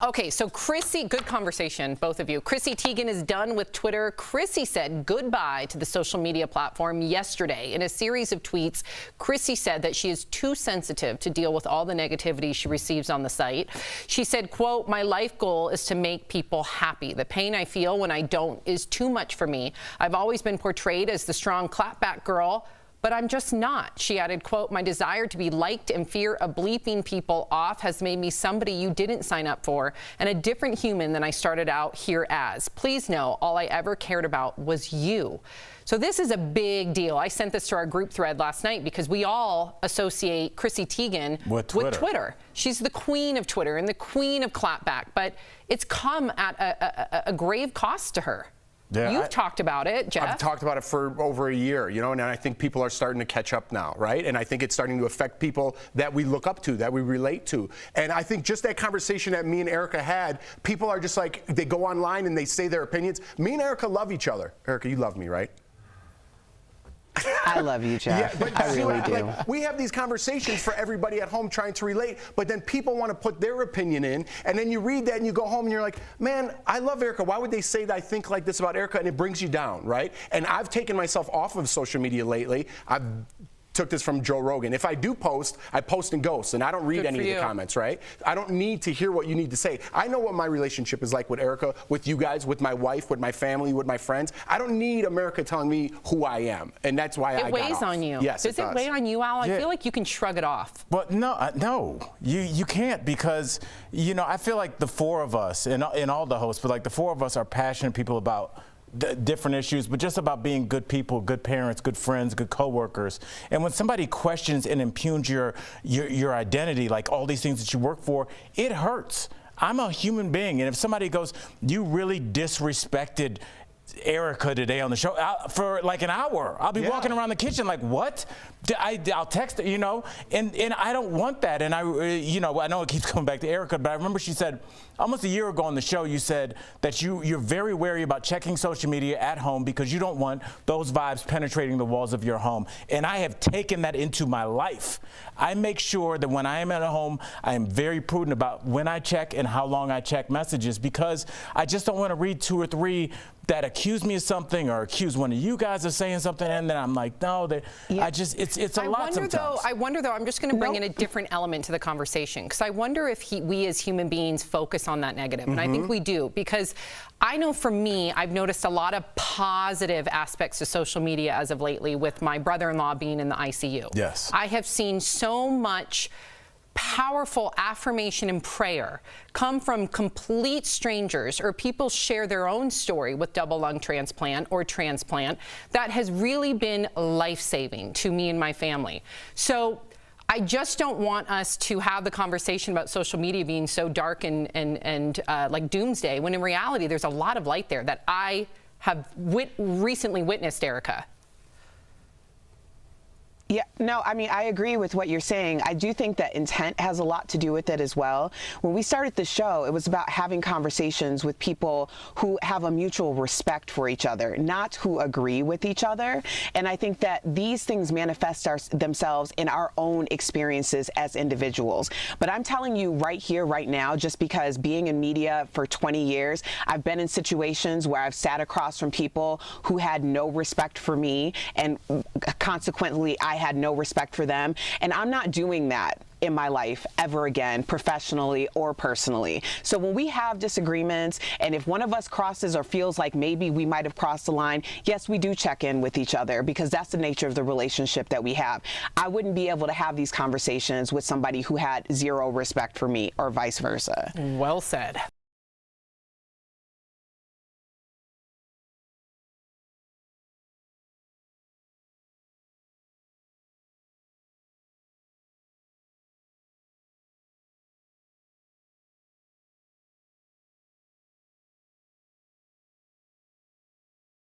Okay, so Chrissy, good conversation, both of you. Chrissy Teigen is done with Twitter. Chrissy said goodbye to the social media platform yesterday. In a series of tweets, Chrissy said that she is too sensitive to deal with all the negativity she receives on the site. She said, quote, "My life goal is to make people happy. The pain I feel when I don't is too much for me. I've always been portrayed as the strong clapback girl, but I'm just not." She added, quote, "My desire to be liked and fear of bleeping people off has made me somebody you didn't sign up for and a different human than I started out here as. Please know all I ever cared about was you." So this is a big deal. I sent this to our group thread last night because we all associate Chrissy Teigen with Twitter. She's the queen of Twitter and the queen of clapback, but it's come at a grave cost to her. Yeah, You've talked about it, Jeff. I've talked about it for over a year, and I think people are starting to catch up now, right? And I think it's starting to affect people that we look up to, that we relate to. And I think just that conversation that me and Erica had, people are just like, they go online and they say their opinions. Me and Erica love each other. Erica, you love me, right? I love you, Jeff. Yeah, but I really do. Like, we have these conversations for everybody at home trying to relate, but then people want to put their opinion in, and then you read that and you go home and you're like, man, I love Erica. Why would they say that I think like this about Erica? And it brings you down, right? And I've taken myself off of social media lately. I've took this from Joe Rogan. If I do post, I post in ghosts, and I don't read any of the comments, right? I don't need to hear what you need to say. I know what my relationship is like with Erica, with you guys, with my wife, with my family, with my friends. I don't need America telling me who I am, and that's why I got off. It weighs on you. Yes, Does it weigh on you, Al? I feel like you can shrug it off. But no, you can't, because I feel like the four of us, and all the hosts, but like the four of us are passionate people about different issues, but just about being good people, good parents, good friends, good coworkers. And when somebody questions and impugns your identity, like all these things that you work for, it hurts. I'm a human being, and if somebody goes, "You really disrespected Erica today on the show," for like an hour, I'll be walking around the kitchen like, what? I'll text her, and I don't want that. And I know it keeps coming back to Erica, but I remember she said almost a year ago on the show, you said that you're very wary about checking social media at home because you don't want those vibes penetrating the walls of your home. And I have taken that into my life. I make sure that when I am at home, I am very prudent about when I check and how long I check messages, because I just don't want to read 2 or 3 that accuse me of something or accuse one of you guys of saying something, and then I'm like, no, it's a lot sometimes. I wonder though, I'm just going to bring in a different element to the conversation, because I wonder if we as human beings focus on that negative, and I think we do, because I know for me, I've noticed a lot of positive aspects of social media as of lately, with my brother-in-law being in the ICU. Yes. I have seen so much powerful affirmation and prayer come from complete strangers, or people share their own story with double lung transplant or transplant that has really been life-saving to me and my family. So I just don't want us to have the conversation about social media being so dark and like doomsday, when in reality there's a lot of light there that I have recently witnessed, Erica. Yeah, no, I mean, I agree with what you're saying. I do think that intent has a lot to do with it as well. When we started the show, it was about having conversations with people who have a mutual respect for each other, not who agree with each other. And I think that these things manifest themselves in our own experiences as individuals. But I'm telling you right here, right now, just because being in media for 20 years, I've been in situations where I've sat across from people who had no respect for me, and consequently, I had no respect for them, and I'm not doing that in my life ever again, professionally or personally. So when we have disagreements, and if one of us crosses or feels like maybe we might have crossed the line, yes, we do check in with each other, because that's the nature of the relationship that we have. I wouldn't be able to have these conversations with somebody who had zero respect for me, or vice versa. Well said.